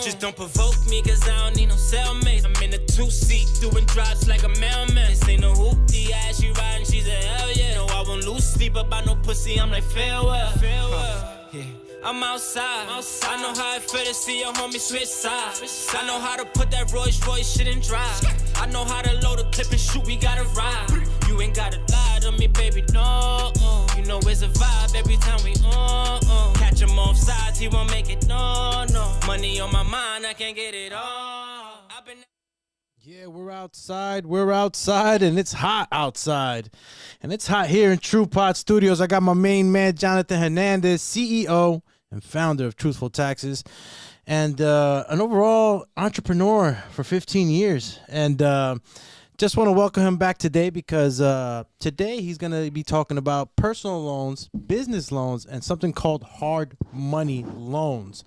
Just don't provoke me, cause I don't need no cellmates. I'm in a two-seat, doing drops like a mailman. This ain't no hoopty, ass she riding, she's a hell yeah. No, I won't lose sleep about no pussy, I'm like farewell. Yeah. I'm outside. I know how it feel to see your homie switch sides. I know how to put that Rolls Royce shit in drive. I know how to load a clip and shoot, we gotta ride. You ain't gotta lie to me, baby, no. You know it's a vibe every time we catch him off sides, he won't make it, no. Money on my mind, I can't get it all. Yeah, we're outside, and it's hot outside. And it's hot here in True Pod Studios. I got my main man, Jonathan Hernandez, CEO and founder of Truthful Taxes, and an overall entrepreneur for 15 years. And just want to welcome him back today because today he's going to be talking about personal loans, business loans, and something called hard money loans.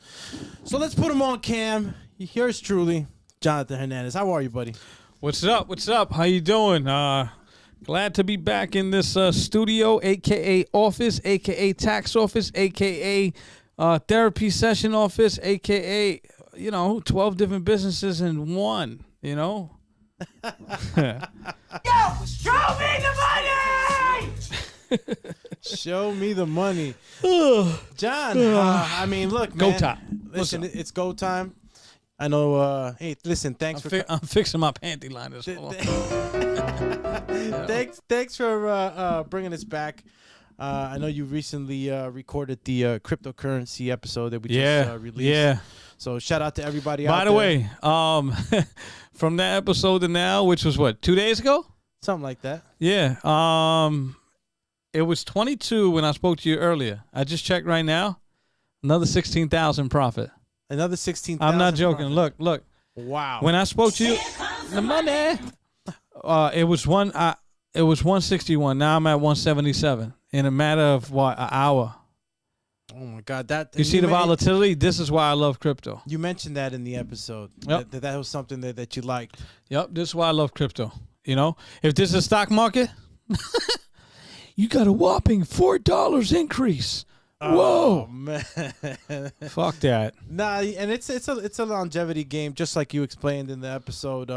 So let's put him on cam. Yours truly, Jonathan Hernandez. How are you, buddy? What's up? What's up? How you doing? Glad to be back in this studio, a.k.a. office, a.k.a. tax office, a.k.a. Therapy session office, a.k.a., 12 different businesses in one, Yo, show me the money! Show me the money. John, I mean, look, man. Go time. Listen, it's go time. I know. Hey, listen, thanks I'm fixing my panty liners. Thanks for bringing us back. I know you recently recorded the cryptocurrency episode that we just released. Yeah. So shout out to everybody out there. By the way, from that episode to now, which was what, 2 days ago? Something like that. Yeah. It was 22 when I spoke to you earlier. I just checked right now. Another 16,000 profit. Another 16,000. I'm not joking. Profit. Look. Wow. When I spoke to you, the money. It was 161. Now I'm at 177 in a matter of what, an hour. Oh my God! You see the volatility. This is why I love crypto. You mentioned that in the episode. Yep. That was something that you liked. Yep. This is why I love crypto. If this is a stock market, you got a whopping $4 increase. Whoa, man! Fuck that. Nah, and it's a longevity game, just like you explained in the episode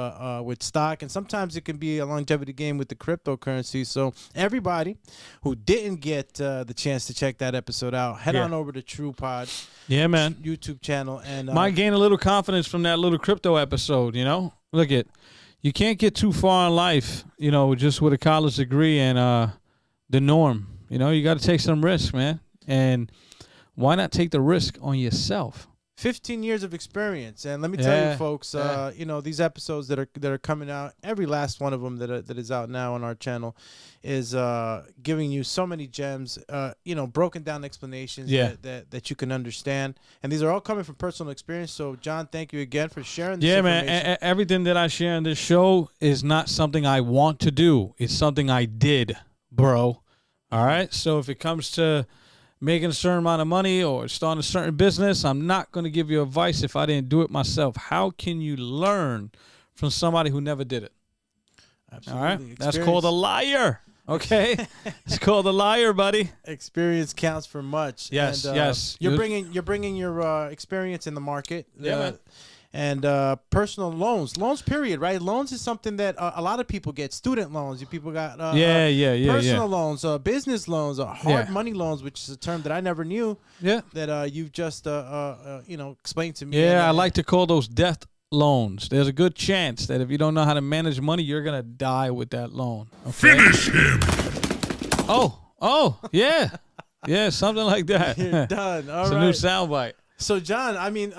with stock, and sometimes it can be a longevity game with the cryptocurrency. So everybody who didn't get the chance to check that episode out, head on over to TruePod, man, YouTube channel, and might gain a little confidence from that little crypto episode. Look you can't get too far in life, just with a college degree and the norm. You got to take some risk, man. And why not take the risk on yourself? 15 years of experience, and let me tell you, folks, these episodes that are coming out, every last one of them that is out now on our channel, is giving you so many gems, broken down explanations that you can understand, and these are all coming from personal experience. So, John, thank you again for sharing this information. Man, everything that I share in this show is not something I want to do; it's something I did, bro. All right, so if it comes to making a certain amount of money or starting a certain business, I'm not going to give you advice if I didn't do it myself. How can you learn from somebody who never did it? Absolutely. All right? That's called a liar. Okay? It's called a liar, buddy. Experience counts for much. Yes, and, yes. You're bringing your experience in the market. Man. And personal loans, period, right? Loans is something that a lot of people get. Student loans, people got personal loans, business loans, hard money loans, which is a term that I never knew. Yeah, that you've just explained to me. Yeah, I like to call those death loans. There's a good chance that if you don't know how to manage money, you're gonna die with that loan. Okay? Finish him. Oh, yeah, yeah, something like that. You're done. All it's right. a new soundbite. So, John, I mean,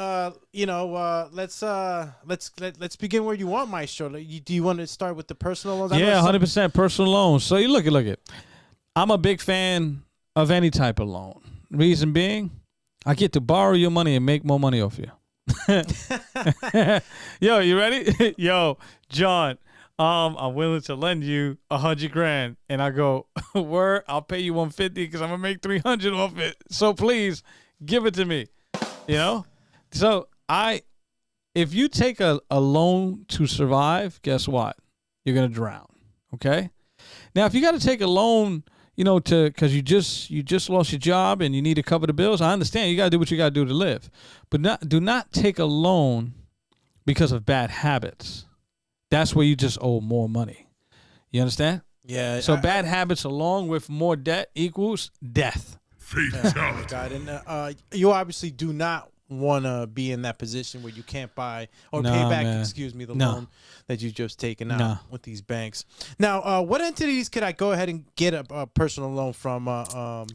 let's begin where you want, Maestro. Do you want to start with the personal loans? Yeah, 100% personal loans. So you look at. I'm a big fan of any type of loan. Reason being, I get to borrow your money and make more money off you. Yo, you ready? Yo, John, I'm willing to lend you $100,000, and I go, word, I'll pay you $150 because I'm gonna make $300 off it. So please give it to me. So if you take a loan to survive, guess what? You're going to drown. Okay. Now, if you got to take a loan, because you just lost your job and you need to cover the bills. I understand you got to do what you got to do to live, but do not take a loan because of bad habits. That's where you just owe more money. You understand? Yeah. So bad habits along with more debt equals death. Oh, God. And you obviously do not want to be in that position where you can't buy or pay back, man. the loan that you've just taken out with these banks. Now, what entities could I go ahead and get a personal loan from,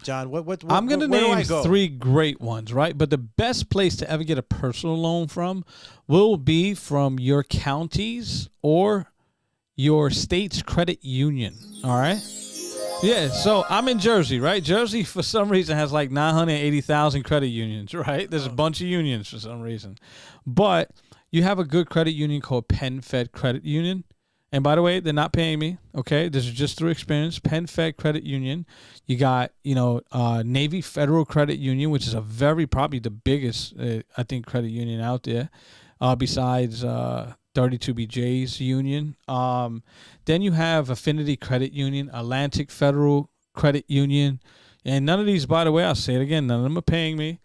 John? What I'm going to where do I name go? 3 great ones, right? But the best place to ever get a personal loan from will be from your counties or your state's credit union, all right? Yeah, so I'm in Jersey, right? Jersey, for some reason, has like 980,000 credit unions, right? There's a bunch of unions for some reason. But you have a good credit union called PENFED Credit Union. And by the way, they're not paying me, okay? This is just through experience. PENFED Credit Union. You got, Navy Federal Credit Union, which is probably the biggest, I think, credit union out there, besides 32BJ's union. Then you have Affinity Credit Union, Atlantic Federal Credit Union. And none of these, by the way, I'll say it again, none of them are paying me.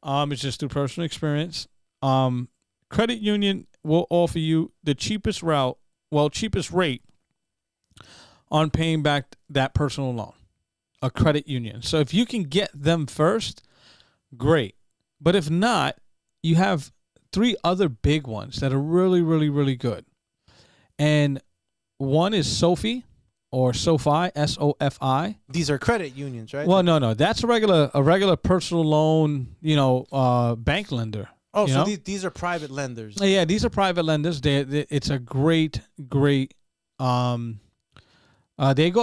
It's just through personal experience. Credit union will offer you the cheapest rate on paying back that personal loan, a credit union. So if you can get them first, great. But if not, you have 3 other big ones that are really, really, really good. And one is SoFi or SoFi, SoFi. These are credit unions, right? Well, no. That's a regular personal loan, bank lender. Oh, so these are private lenders. Yeah, these are private lenders. It's a great. They go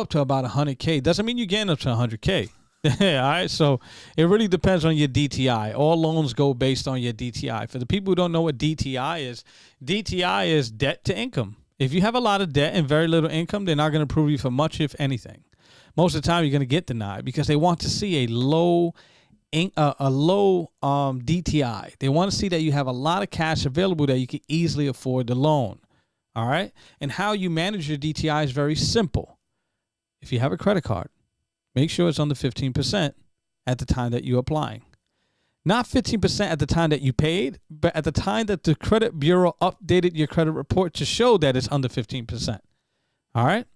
up to about 100K. Doesn't mean you're getting up to 100K. All right, so it really depends on your DTI. All loans go based on your DTI. For the people who don't know what DTI is debt to income. If you have a lot of debt and very little income, they're not going to approve you for much, if anything. Most of the time, you're going to get denied because they want to see a low DTI. They want to see that you have a lot of cash available that you can easily afford the loan. All right, and how you manage your DTI is very simple. If you have a credit card, make sure it's under 15% at the time that you're applying. Not 15% at the time that you paid, but at the time that the credit bureau updated your credit report to show that it's under 15%. All right?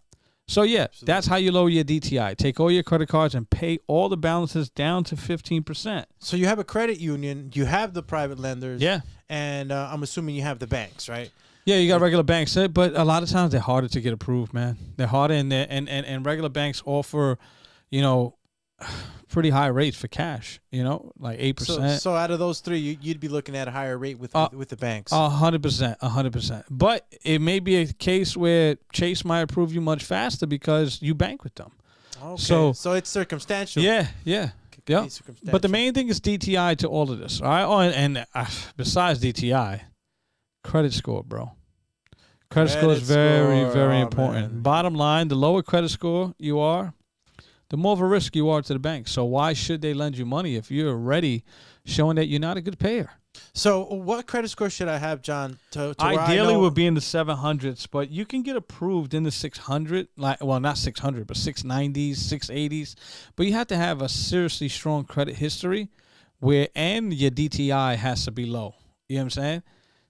So, yeah, that's how you lower your DTI. Take all your credit cards and pay all the balances down to 15%. So you have a credit union, you have the private lenders, yeah, and I'm assuming you have the banks, right? Yeah, you got regular banks, but a lot of times they're harder to get approved, man. They're harder, and regular banks offer, pretty high rates for cash, like 8%. So out of those 3, you'd be looking at a higher rate with the banks. 100%. But it may be a case where Chase might approve you much faster because you bank with them. Okay. So it's circumstantial. Yeah. But the main thing is DTI to all of this. All right. Oh, and besides DTI, credit score, bro. Credit score is very, very important. Man. Bottom line, the lower credit score you are, the more of a risk you are to the bank. So why should they lend you money if you're already showing that you're not a good payer? So what credit score should I have, John? Ideally would be in the 700s, but you can get approved in the 600, not 600, but 690s, 680s. But you have to have a seriously strong credit history and your DTI has to be low. You know what I'm saying?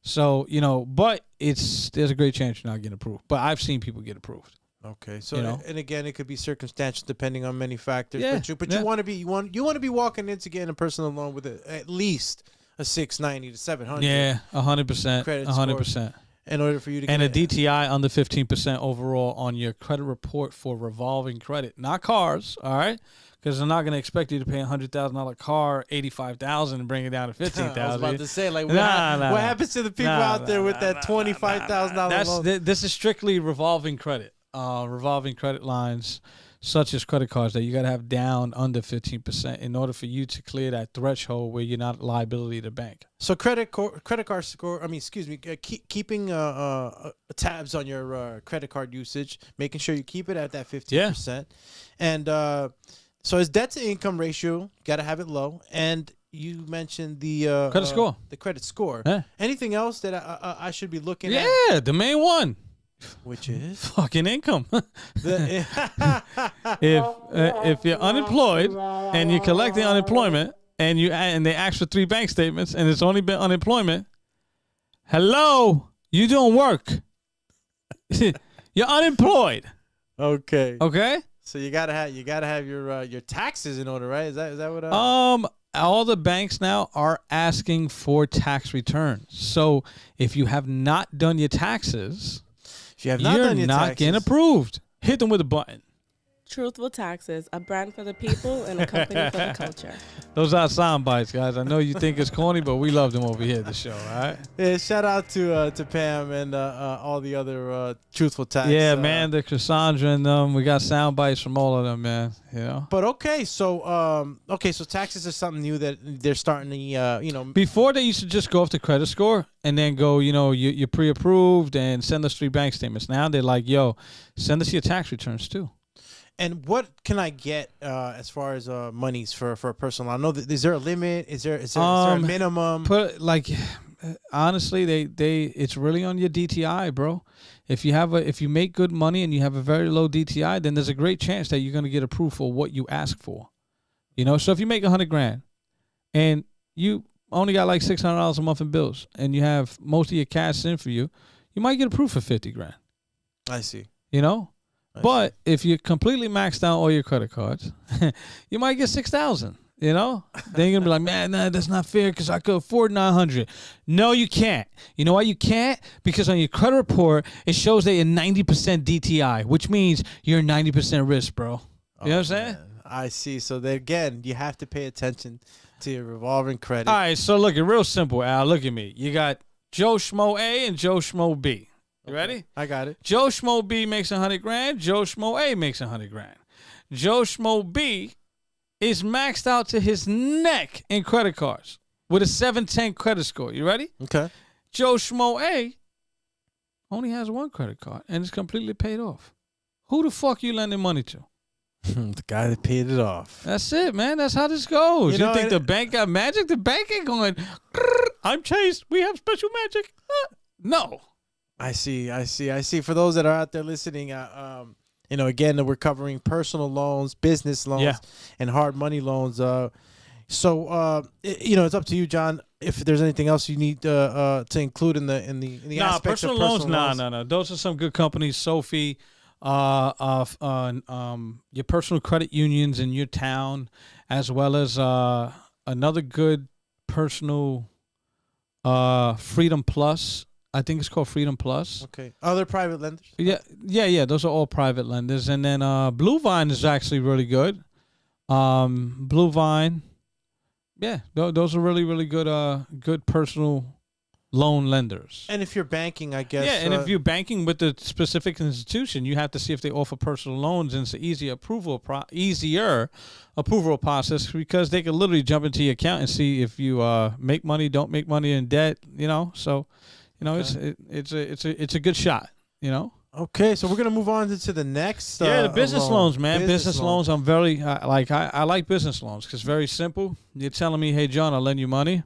So, but there's a great chance you're not getting approved. But I've seen people get approved. Okay, so and again, it could be circumstantial depending on many factors. Yeah, but you want to be walking into getting a personal loan with at least a 690 to 700. Yeah, 100%, credit 100%. Score in order for you to get a DTI under 15% overall on your credit report for revolving credit, not cars. All right, because they're not going to expect you to pay $100,000 car $85,000 and bring it down to $15,000. I was about to say, what happens to the people out there with that $25,000 loan? This is strictly revolving credit. Revolving credit lines, such as credit cards, that you got to have down under 15% in order for you to clear that threshold where you're not a liability to the bank. So credit card score. Keeping tabs on your credit card usage, making sure you keep it at that 15%, and so his debt to income ratio, got to have it low, and you mentioned the credit score. The credit score. Yeah. Anything else that I should be looking at? Yeah, the main one. Which is fucking income. the, If you're unemployed and you're collecting unemployment and they ask for 3 bank statements and it's only been unemployment, hello, you don't work. You're unemployed. okay. Okay? So you gotta have your taxes in order, right? Is that what? All the banks now are asking for tax returns. So if you have not done your taxes, if you have not you're done your not taxes, getting approved. Hit them with a button. Truthful Taxes, a brand for the people and a company for the culture. Those are sound bites, guys. I know you think it's corny, but we love them over here at the show, all right? Yeah, shout out to Pam and all the other Truthful Tax. Yeah, man, the Cassandra and them. We got sound bites from all of them, man. You know. But so taxes is something new that they're starting to Before they used to just go off the credit score and then go, you're pre-approved and send us 3 bank statements. Now they're like, yo, send us your tax returns too. And what can I get as far as monies for a personal loan? I know is there a limit? Is there a minimum? Honestly, it's really on your DTI, bro. If you make good money and you have a very low DTI, then there's a great chance that you're gonna get approved for what you ask for. So if you make $100,000 and you only got like $600 a month in bills and you have most of your cash in for you, you might get approved for $50,000. I see. But if you completely maxed out all your credit cards, you might get $6,000. Then you're gonna be like, man, nah, that's not fair because I could afford $900. No, you can't. You know why you can't? Because on your credit report it shows that you're 90% DTI, which means you're 90% risk, bro. You know what I'm saying? Man. I see. So again, you have to pay attention to your revolving credit. All right, so look, it's real simple, Al. Look at me. You got Joe Schmo A and Joe Schmo B. You ready? I got it. Joe Schmo B makes $100,000. Joe Schmo A makes $100,000. Joe Schmo B is maxed out to his neck in credit cards with a 710 credit score. You ready? Okay. Joe Schmo A only has 1 credit card and it's completely paid off. Who the fuck you lending money to? The guy that paid it off. That's it, man. That's how this goes. You think the bank got magic? The bank ain't going, I'm Chase. We have special magic. No. I see. For those that are out there listening, again, we're covering personal loans, business loans, and hard money loans. It's up to you, John. If there's anything else you need to include in the aspects of personal loans. No. Those are some good companies. Sophie, your personal credit unions in your town, as well as another good personal Freedom Plus. I think it's called Freedom Plus. Okay. Other private lenders? Yeah. Those are all private lenders. And then BlueVine is actually really good. BlueVine, those are really, really good personal loan lenders. And if you're banking, I guess. Yeah, and if you're banking with the specific institution, you have to see if they offer personal loans, and it's an easier approval process because they can literally jump into your account and see if you make money, don't make money in debt. So. Okay. It's a good shot, Okay, so we're gonna move on to the next. The business loans, man. Business loans. I'm very I like business loans because it's very simple. You're telling me, hey John, I'll lend you money.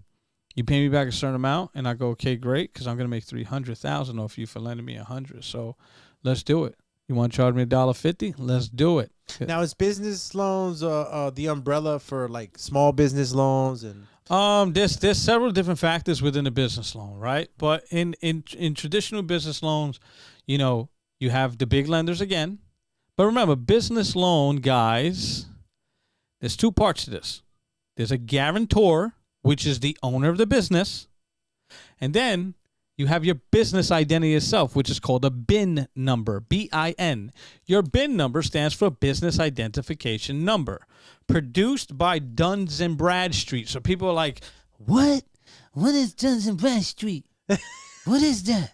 You pay me back a certain amount, and I go, okay, great, because I'm gonna make $300,000 off you for lending me $100. So let's do it. You want to charge me $1.50? Let's do it. Now, is business loans the umbrella for like small business loans and? There's several different factors within a business loan, right? But in traditional business loans, you have the big lenders again. But remember, business loan, guys, there's 2 parts to this. There's a guarantor, which is the owner of the business. And then you have your business identity itself, which is called a BIN number, BIN. Your BIN number stands for Business Identification Number, produced by Duns & Bradstreet. So people are like, what? What is Duns & Bradstreet? What is that?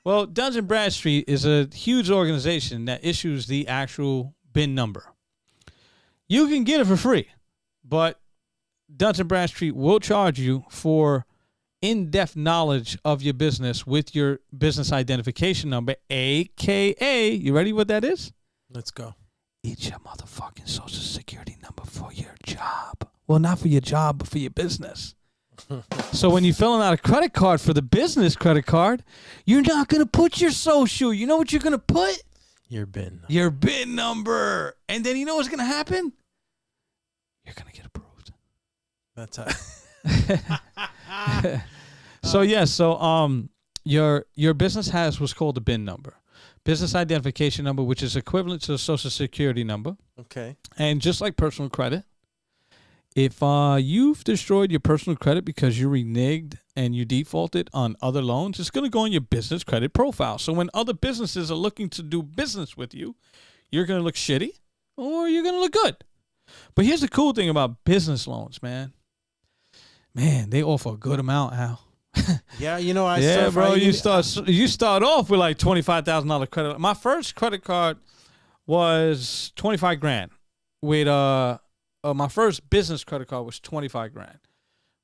Well, Duns & Bradstreet is a huge organization that issues the actual BIN number. You can get it for free, but Duns & Bradstreet will charge you for in-depth knowledge of your business with your business identification number, a.k.a. You ready what that is? Let's go. It's your motherfucking social security number for your job. Well, not for your job, but for your business. So when you're filling out a credit card for the business credit card, you're not going to put your social. You know what you're going to put? Your BIN. Your BIN number. And then you know what's going to happen? You're going to get approved. That's how. So your business has what's called a BIN number. Business identification number, which is equivalent to a social security number. Okay. And just like personal credit, if you've destroyed your personal credit because you reneged and you defaulted on other loans, it's going to go on your business credit profile. So when other businesses are looking to do business with you, you're going to look shitty or you're going to look good. But here's the cool thing about business loans, man. Man, they offer a good amount, Al. Yeah, you start off with like $25,000 credit. My first credit card was $25,000 with my first business credit card was $25,000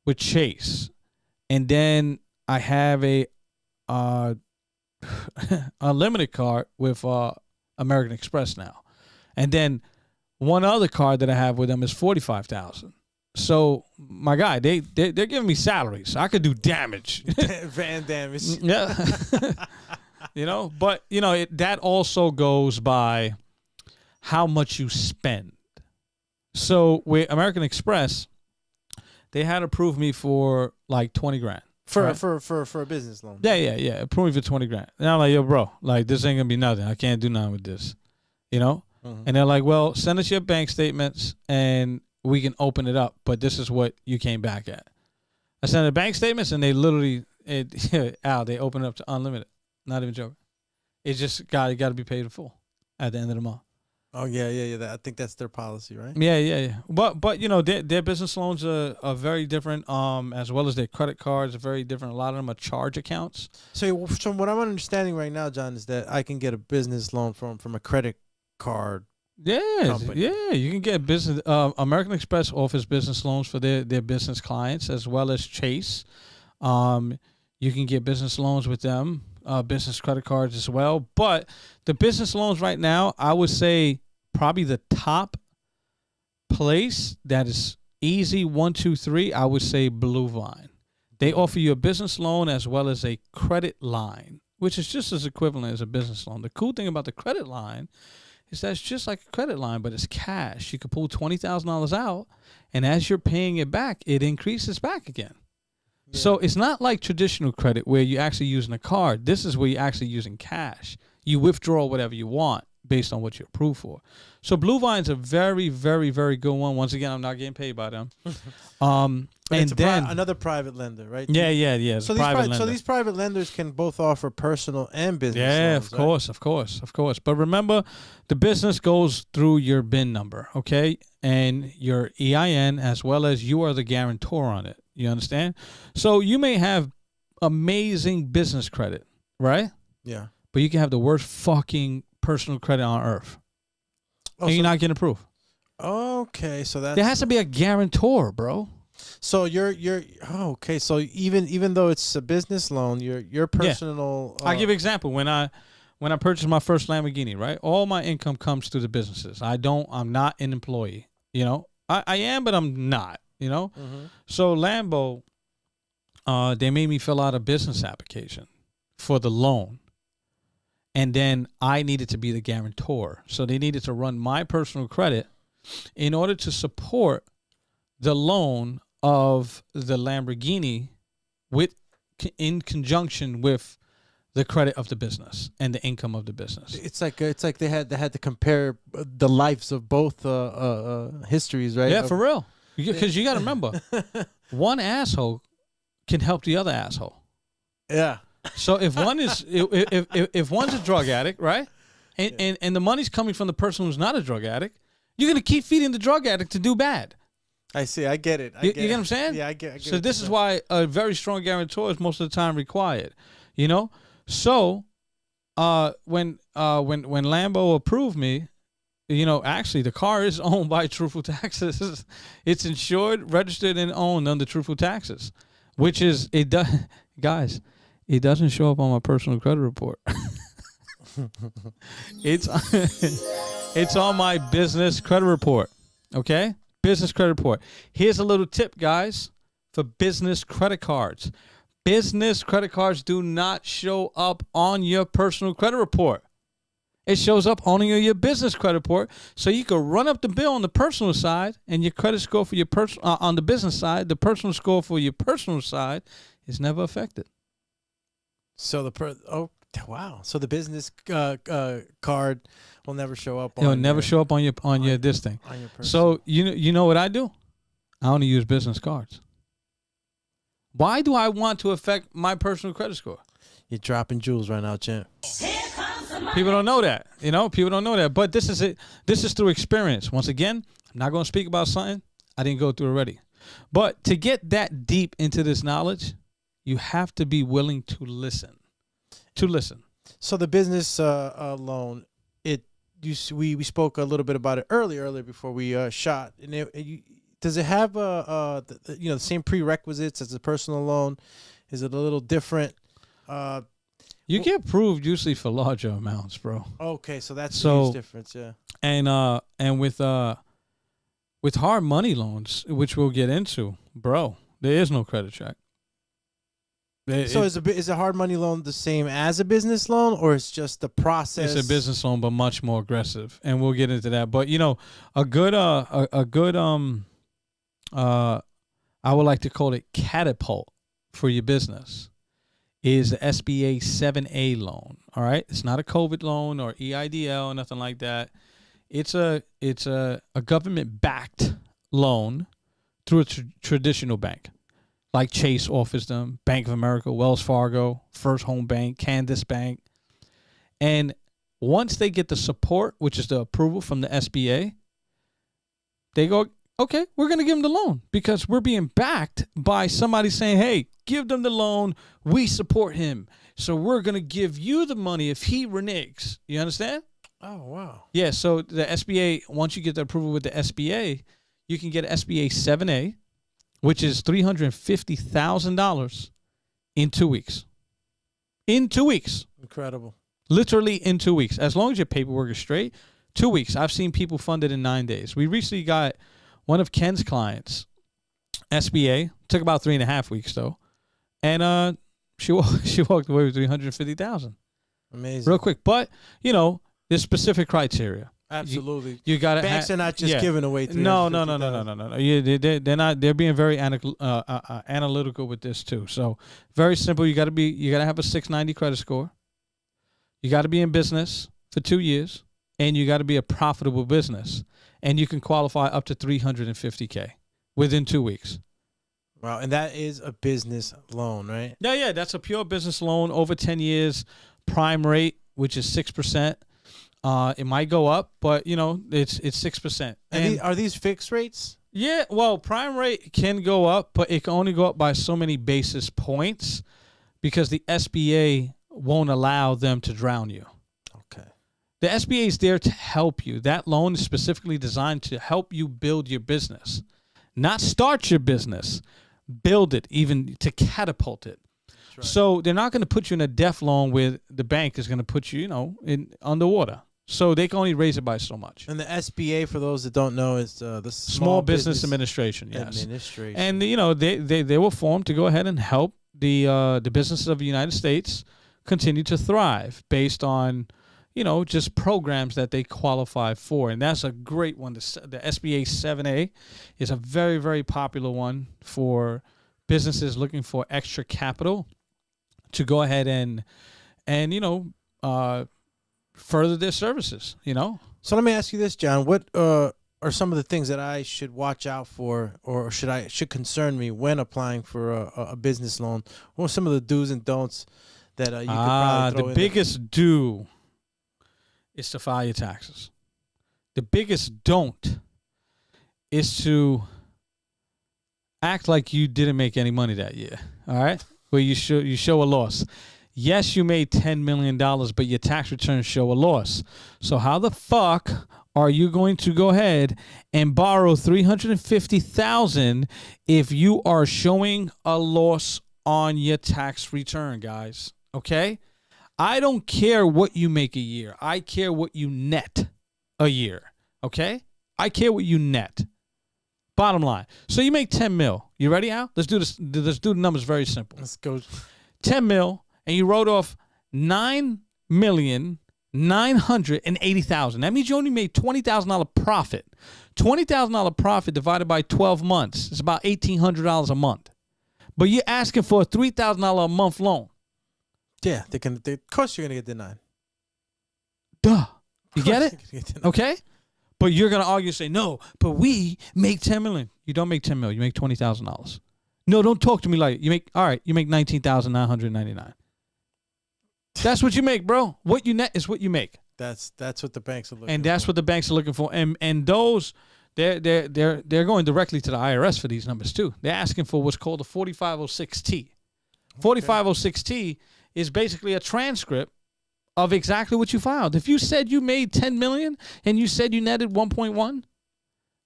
with Chase, and then I have a unlimited card with American Express now, and then one other card that I have with them is $45,000. So my guy, they're giving me salaries. I could do damage, van damage. Yeah, but that also goes by how much you spend. So with American Express, they had approved me for like $20,000 for right? a business loan. Yeah. Approved me for $20,000. And I'm like, yo, bro, like this ain't gonna be nothing. I can't do nothing with this, And they're like, well, send us your bank statements and we can open it up. But this is what you came back at. I sent the bank statements and they literally, they open it up to unlimited. Not even joking. It's just got to be paid in full at the end of the month. Oh yeah. I think that's their policy, right? Yeah. But their business loans are very different. As well as their credit cards are very different. A lot of them are charge accounts. So from what I'm understanding right now, John, is that I can get a business loan from a credit card. Company. Yeah. You can get business. American Express offers business loans for their business clients as well as Chase. You can get business loans with them. Business credit cards as well. But the business loans right now, I would say probably the top place that is easy 1, 2, 3, I would say BlueVine. They offer you a business loan as well as a credit line, which is just as equivalent as a business loan. The cool thing about the credit line is that it's just like a credit line, but it's cash. You can pull $20,000 out, and as you're paying it back, it increases back again. Yeah. So it's not like traditional credit where you're actually using a card. This is where you're actually using cash. You withdraw whatever you want based on what you're approved for. So BlueVine's a very, very, very good one. Once again, I'm not getting paid by them. But and then another private lender, right? Yeah. So these private lenders can both offer personal and business loans, of course. But remember, the business goes through your BIN number, okay? And your EIN, as well as you are the guarantor on it. You understand? So you may have amazing business credit, right? Yeah. But you can have the worst fucking personal credit on earth. And you're not getting approved. Okay, so there has to be a guarantor, bro. So okay. So even though it's a business loan, your personal. I'll give you an example. When I purchased my first Lamborghini, right? All my income comes through the businesses. I'm not an employee. I am, but I'm not. Mm-hmm. So Lambo, they made me fill out a business application for the loan, and then I needed to be the guarantor. So they needed to run my personal credit in order to support the loan of the Lamborghini in conjunction with the credit of the business and the income of the business. It's like they had to compare the lives of both histories, right? Yeah, for real. Because you got to remember, one asshole can help the other asshole. Yeah. So if one is if one's a drug addict, right, and the money's coming from the person who's not a drug addict, you're gonna keep feeding the drug addict to do bad. I see. I get it. You get what I'm saying? Yeah, I get. So this is why a very strong guarantor is most of the time required. So when Lambo approved me, actually the car is owned by Truthful Taxes. It's insured, registered, and owned under Truthful Taxes, which is guys. It doesn't show up on my personal credit report. It's on my business credit report. Okay? Business credit report. Here's a little tip, guys, for business credit cards. Business credit cards do not show up on your personal credit report. It shows up only on your business credit report, so you can run up the bill on the personal side, and your credit score for your on the business side, the personal score for your personal side is never affected. So wow. So the business card will never show up. It'll never show up on your this thing. On your so you know what I do? I only use business cards. Why do I want to affect my personal credit score? You're dropping jewels right now, champ. People don't know that. People don't know that. But this is it. This is through experience. Once again, I'm not going to speak about something I didn't go through already. But to get that deep into this knowledge, you have to be willing to listen. So the business loan, we spoke a little bit about it earlier before we shot. And does it have the same prerequisites as the personal loan? Is it a little different? You get approved usually for larger amounts, bro. Okay, so that's a huge difference, yeah. And with hard money loans, which we'll get into, bro, there is no credit check. Is a hard money loan the same as a business loan, or it's just the process? It's a business loan, but much more aggressive, and we'll get into that. But a good I would like to call it catapult for your business is the SBA 7A loan. All right, it's not a COVID loan or EIDL, nothing like that. It's a government backed loan through a traditional bank, like Chase offers them, Bank of America, Wells Fargo, First Home Bank, Candace Bank. And once they get the support, which is the approval from the SBA, they go, okay, we're going to give them the loan because we're being backed by somebody saying, hey, give them the loan. We support him. So we're going to give you the money if he reneges. You understand? Oh, wow. Yeah, so the SBA, once you get the approval with the SBA, you can get SBA 7A, which is $350,000 in 2 weeks. In 2 weeks. Incredible. Literally in 2 weeks. As long as your paperwork is straight, 2 weeks. I've seen people fund it in 9 days. We recently got one of Ken's clients, SBA, took about 3.5 weeks though, and she walked away with $350,000. Amazing. Real quick, but there's specific criteria. Absolutely. You got to. Banks are not just giving away. No. They're not. They're being very analytical with this too. So very simple. You got to have a 690 credit score. You got to be in business for 2 years, and you got to be a profitable business, and you can qualify up to $350K within 2 weeks. Wow, and that is a business loan, right? Yeah. That's a pure business loan over 10 years, prime rate, which is 6%. It might go up, but it's 6%. And are these fixed rates? Yeah, well, prime rate can go up, but it can only go up by so many basis points because the SBA won't allow them to drown you. Okay. The SBA is there to help you. That loan is specifically designed to help you build your business, not start your business, build it, even to catapult it. Right. So they're not going to put you in a deaf loan where the bank is going to put you, in underwater. So they can only raise it by so much. And the SBA, for those that don't know, is the Small Business Administration. Yes. Administration. And they were formed to go ahead and help the businesses of the United States continue to thrive based on just programs that they qualify for. And that's a great one. The SBA 7A is a very, very popular one for businesses looking for extra capital to go ahead and further their services, So let me ask you this, John. What are some of the things that I should watch out for, or should concern me when applying for a business loan? What are some of the do's and don'ts that you could probably throw in? The biggest do is to file your taxes. The biggest don't is to act like you didn't make any money that year. All right, where you show a loss. Yes, you made $10 million, but your tax returns show a loss. So how the fuck are you going to go ahead and borrow $350,000 if you are showing a loss on your tax return, guys? Okay? I don't care what you make a year. I care what you net a year. Okay? I care what you net. Bottom line. So you make 10 mil. You ready, Al? Let's do this. Let's do the numbers very simple. Let's go. 10 mil, and you wrote off 9,980,000. That means you only made $20,000 profit. $20,000 profit divided by 12 months is about $1,800 a month. But you're asking for a $3,000 a month loan. Yeah, of course you're gonna get denied. Duh. You get it? Okay? But you're going to argue and say, no, but we make $10 million. You don't make $10 million. You make $20,000. No, don't talk to me like you make $19,999. That's what you make, bro. What you net is what you make. That's what the banks are looking And that's what the banks are looking for. And those they're going directly to the IRS for these numbers too. They're asking for what's called a 4506T. 4506T is basically a transcript of exactly what you filed. If you said you made $10 million and you said you netted 1.1,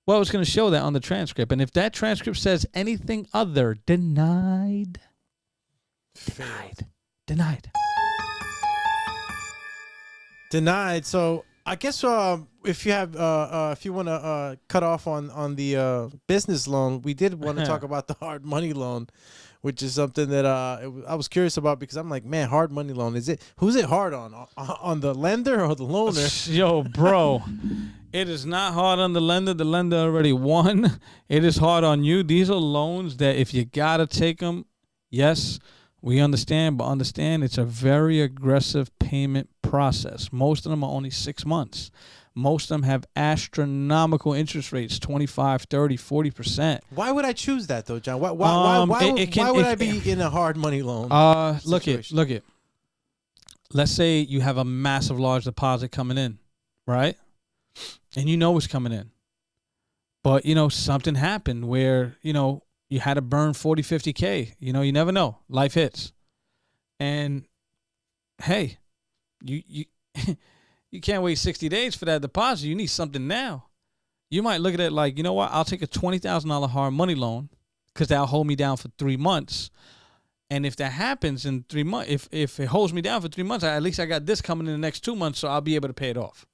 well, it's going to show that on the transcript. And if that transcript says anything other, denied. So I guess if you have if you want to cut off on the business loan, we did want to talk about the hard money loan, which is something that I was curious about because I'm like, man, hard money loan, who's it hard on the lender or the loaner? Yo, bro, it is not hard on the lender. The lender already won. It is hard on you. These are loans that if you gotta take them, yes, we understand, but understand it's a very aggressive payment process. Most of them are only 6 months. Most of them have astronomical interest rates, 25, 30, 40%. Why would I choose that, though, John? Why would I be in a hard money loan situation? Look it. Let's say you have a massive, large deposit coming in, right? And you know it's coming in. But, something happened where, you had to burn 40, 50K. You never know. Life hits. And, hey, you you can't wait 60 days for that deposit. You need something now. You might look at it like, you know what? I'll take a $20,000 hard money loan because that'll hold me down for 3 months. And if that happens in 3 months, if it holds me down for 3 months, at least I got this coming in the next 2 months, so I'll be able to pay it off.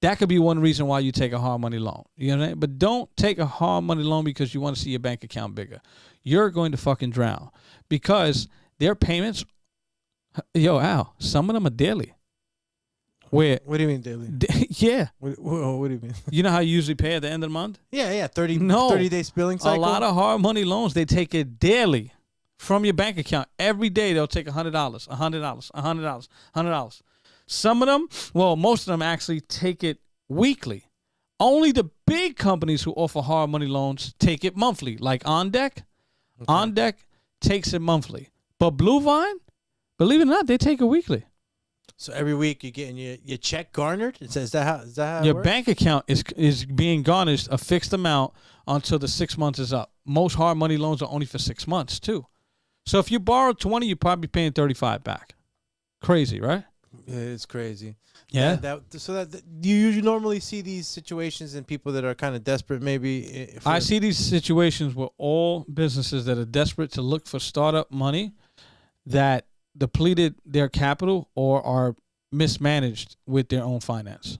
That could be one reason why you take a hard money loan. You know what I mean? But don't take a hard money loan because you want to see your bank account bigger. You're going to fucking drown because their payments, Al, some of them are daily. What do you mean daily? Yeah. What do you mean? You know how you usually pay at the end of the month? Yeah. 30-day billing cycle. A lot of hard money loans, they take it daily from your bank account. Every day they'll take $100, $100. Some of them, most of them actually take it weekly. Only the big companies who offer hard money loans take it monthly, like OnDeck. Okay. OnDeck takes it monthly. But BlueVine, believe it or not, they take it weekly. So every week you're getting your check garnered? Is that how your it works? Bank account is being garnished a fixed amount until the 6 months is up. Most hard money loans are only for 6 months, too. So if you borrow 20, you're probably paying 35 back. Crazy, right? It's crazy. Yeah. You normally see these situations in people that are kind of desperate, maybe. I see these situations with all businesses that are desperate to look for startup money that depleted their capital or are mismanaged with their own finance.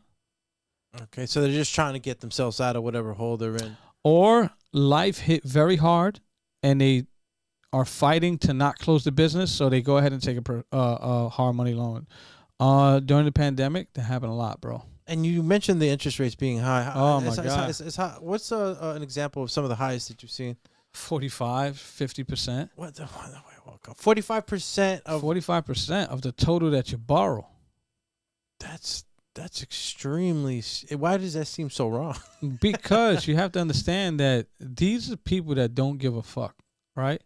Okay, so they're just trying to get themselves out of whatever hole they're in. Or life hit very hard and they are fighting to not close the business, so they go ahead and take a hard money loan. During the pandemic, that happened a lot, bro. And you mentioned the interest rates being high. Oh, my God. It's high. What's an example of some of the highest that you've seen? 45, 50%. What the 45% of 45% of the total that you borrow. That's extremely. Why does that seem so wrong? Because you have to understand that these are people that don't give a fuck, right?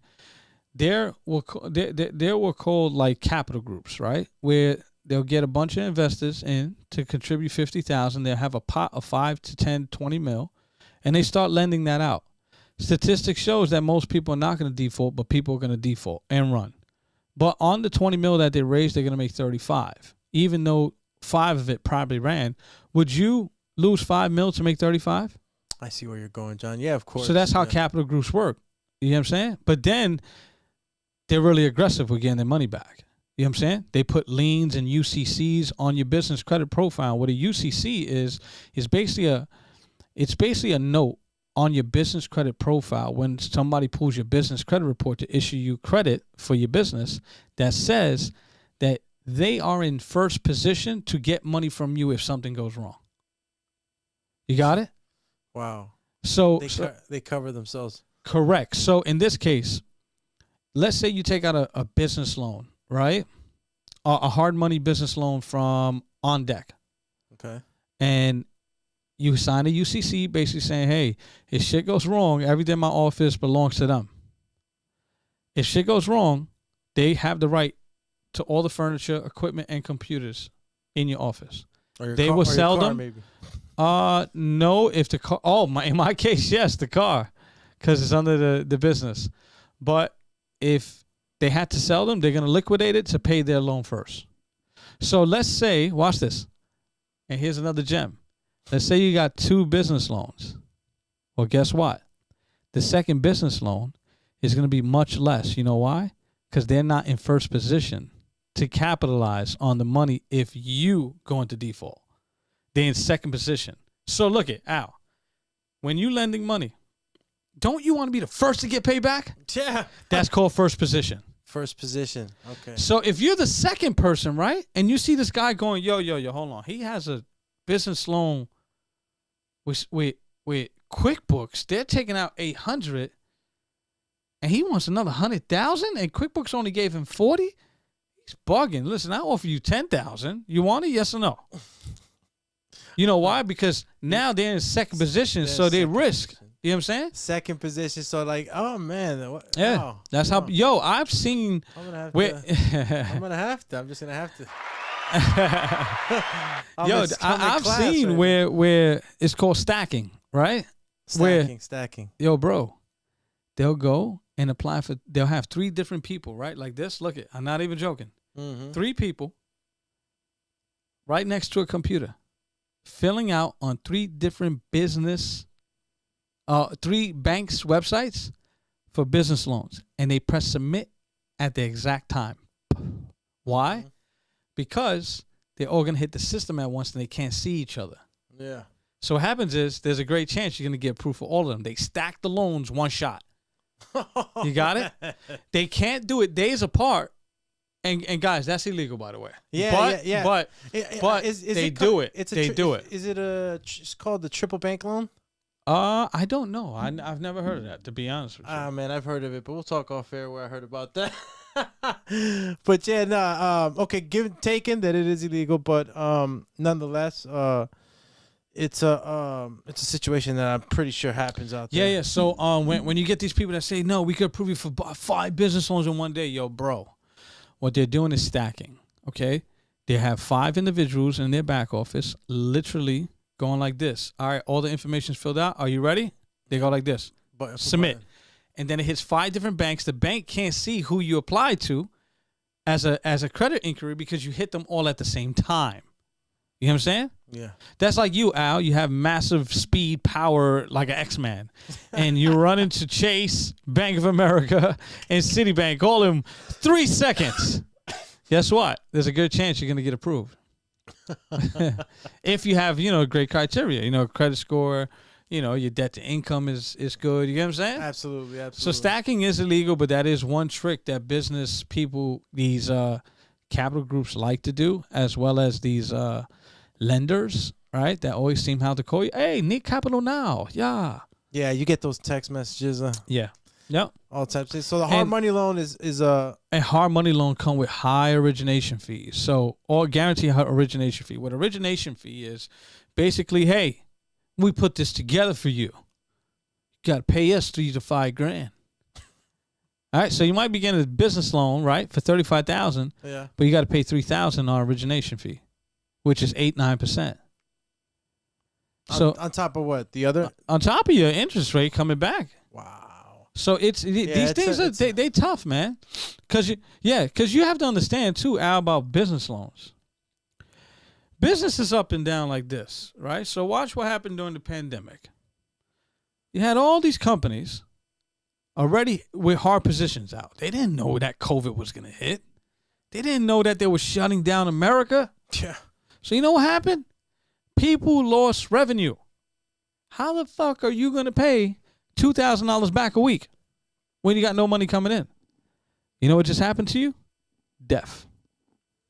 There were called like capital groups, right? Where they'll get a bunch of investors in to contribute $50,000. They'll have a pot of 5 to 10, 20 mil, and they start lending that out. Statistics shows that most people are not going to default, but people are going to default and run. But on the 20 mil that they raised, they're going to make 35. Even though 5 of it probably ran, would you lose 5 mil to make 35? I see where you're going, John. Yeah, of course. So that's how capital groups work. You know what I'm saying? But then they're really aggressive with getting their money back. You know what I'm saying? They put liens and UCCs on your business credit profile. What a UCC is basically a note on your business credit profile, when somebody pulls your business credit report to issue you credit for your business, that says that they are in first position to get money from you if something goes wrong. You got it? Wow. So they cover themselves. Correct. So in this case, let's say you take out a business loan, right? A hard money business loan from OnDeck. Okay. And you sign a UCC basically saying, hey, if shit goes wrong, everything in my office belongs to them. If shit goes wrong, they have the right to all the furniture, equipment, and computers in your office. They will sell them. Maybe. No, if the car, in my case, yes, the car, because it's under the business. But if they had to sell them, they're going to liquidate it to pay their loan first. So let's say, watch this, and here's another gem. Let's say you got 2 business loans. Well, guess what? The second business loan is going to be much less. You know why? Because they're not in first position to capitalize on the money if you go into default. They're in second position. So look at Al. When you lending money, don't you want to be the first to get paid back? Yeah. That's called first position. First position. Okay. So if you're the second person, right, and you see this guy going, yo, hold on. He has a business loan with QuickBooks. They're taking out $800, and he wants another $100,000, and QuickBooks only gave him $40. He's bugging. Listen, I offer you $10,000. You want it? Yes or no? You know why? Because now they're in second position, so they risk. Position. You know what I'm saying? Second position, so like, oh man, yeah, wow, that's how. Yo, I've seen. I'm gonna have to. I'm just gonna have to. I've seen right where it's called stacking, right? Stacking. Yo, bro, they'll go and apply for. They'll have 3 different people, right? Like this. Look it. I'm not even joking. 3 people right next to a computer, filling out on 3 different business. 3 banks' websites for business loans, and they press submit at the exact time. Why? Because they're all going to hit the system at once and they can't see each other. Yeah. So what happens is there's a great chance you're going to get approved for all of them. They stack the loans one shot. You got it? They can't do it days apart. And guys, that's illegal, by the way. Yeah, But they do it. Is it it's called the triple bank loan? I don't know. I've never heard of that, to be honest with you. Man, I've heard of it, but we'll talk off air where I heard about that. But yeah, okay, taken that it is illegal, but nonetheless, it's a situation that I'm pretty sure happens out there. Yeah. So when you get these people that say, no, we could approve you for 5 business loans in one day, yo, bro, what they're doing is stacking. Okay, they have 5 individuals in their back office, literally going like this. All right, all the information's filled out. Are you ready? They go like this. Submit. And then it hits 5 different banks. The bank can't see who you applied to as a credit inquiry because you hit them all at the same time. You know what I'm saying? Yeah. That's like you, Al. You have massive speed, power, like an X-Man. And you run into Chase, Bank of America, and Citibank all in 3 seconds. Guess what? There's a good chance you're going to get approved. If you have, great criteria, credit score, your debt to income is good. You get what I'm saying? Absolutely. So stacking is illegal, but that is one trick that business people, these capital groups like to do, as well as these lenders, right? That always seem how to call you. Hey, need capital now. Yeah. Yeah, you get those text messages. Yeah. Yep. All types of. So the hard money loan is a hard money loan come with high origination fees. So or guarantee origination fee. What origination fee is basically, hey, we put this together for you. You got to pay us $3,000 to $5,000. All right, so you might be getting a business loan, right, for $35,000. Yeah. But you got to pay $3,000 on origination fee, which is 8-9%. So on top of what? The other? On top of your interest rate coming back. Wow. So these things they tough, man. Cause you have to understand too, Al, about business loans. Business is up and down like this, right? So watch what happened during the pandemic. You had all these companies already with hard positions out. They didn't know that COVID was gonna hit. They didn't know that they were shutting down America. Yeah. So you know what happened? People lost revenue. How the fuck are you going to pay $2,000 back a week when you got no money coming in? You know what just happened to you? Death.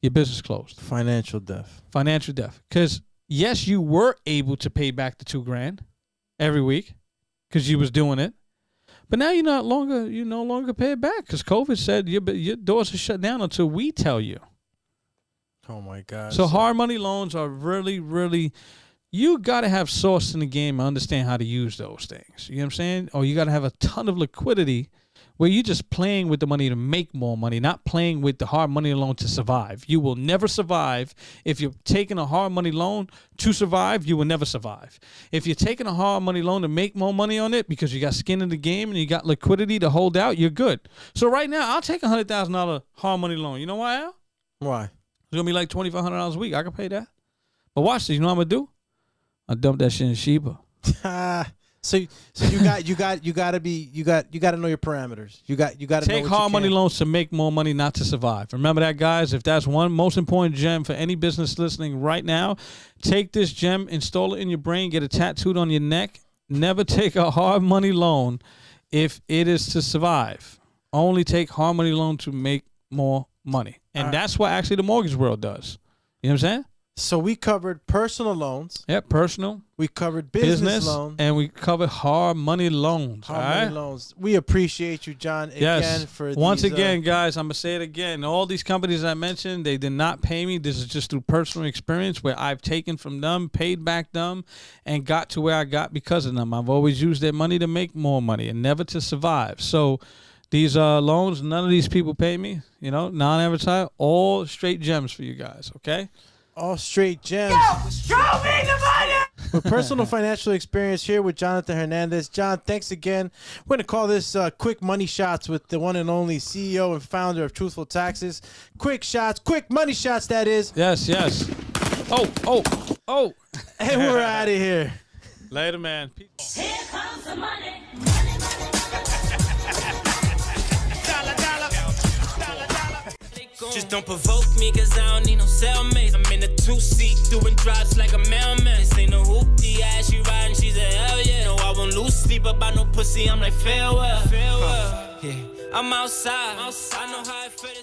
Your business closed. Financial death. Financial death. Because, yes, you were able to pay back the $2,000 every week because you was doing it. But now you no longer pay it back because COVID said your doors are shut down until we tell you. Oh, my God. So hard money loans are really, really, you got to have sauce in the game and understand how to use those things. You know what I'm saying? Or you got to have a ton of liquidity where you're just playing with the money to make more money, not playing with the hard money loan to survive. You will never survive. If you're taking a hard money loan to survive, you will never survive. If you're taking a hard money loan to make more money on it because you got skin in the game and you got liquidity to hold out, you're good. So right now, I'll take a $100,000 hard money loan. You know why, Al? Why? It's going to be like $2,500 a week. I can pay that. But watch this. You know what I'm going to do? I'll dump that shit in Sheba. So you got to know your parameters. You got to take hard money loans to make more money, not to survive. Remember that, guys. If that's one most important gem for any business listening right now, take this gem, install it in your brain, get it tattooed on your neck. Never take a hard money loan if it is to survive. Only take hard money loan to make more money, and that's what actually the mortgage world does. You know what I'm saying? So we covered personal loans. Yep, personal. We covered business loans. And we covered hard money loans. Hard money loans. We appreciate you, John, again for once these, again, guys, I'm going to say it again. All these companies I mentioned, they did not pay me. This is just through personal experience where I've taken from them, paid back them, and got to where I got because of them. I've always used their money to make more money and never to survive. So these loans, none of these people pay me, non-advertised, all straight gems for you guys, okay? All straight gems. Show me the money! With personal financial experience here with Jonathan Hernandez. John, thanks again. We're going to call this Quick Money Shots with the one and only CEO and founder of Truthful Taxes. Quick shots, quick money shots, that is. Yes. Oh. And we're out of here. Later, man. Here comes the money. Just don't provoke me, cause I don't need no cellmates. I'm in a two-seat, doing drops like a mailman. This ain't no hoopty, yeah, she riding, she's a hell yeah. No, I won't lose sleep about no pussy, I'm like farewell. Yeah, I'm outside. I know how I feel.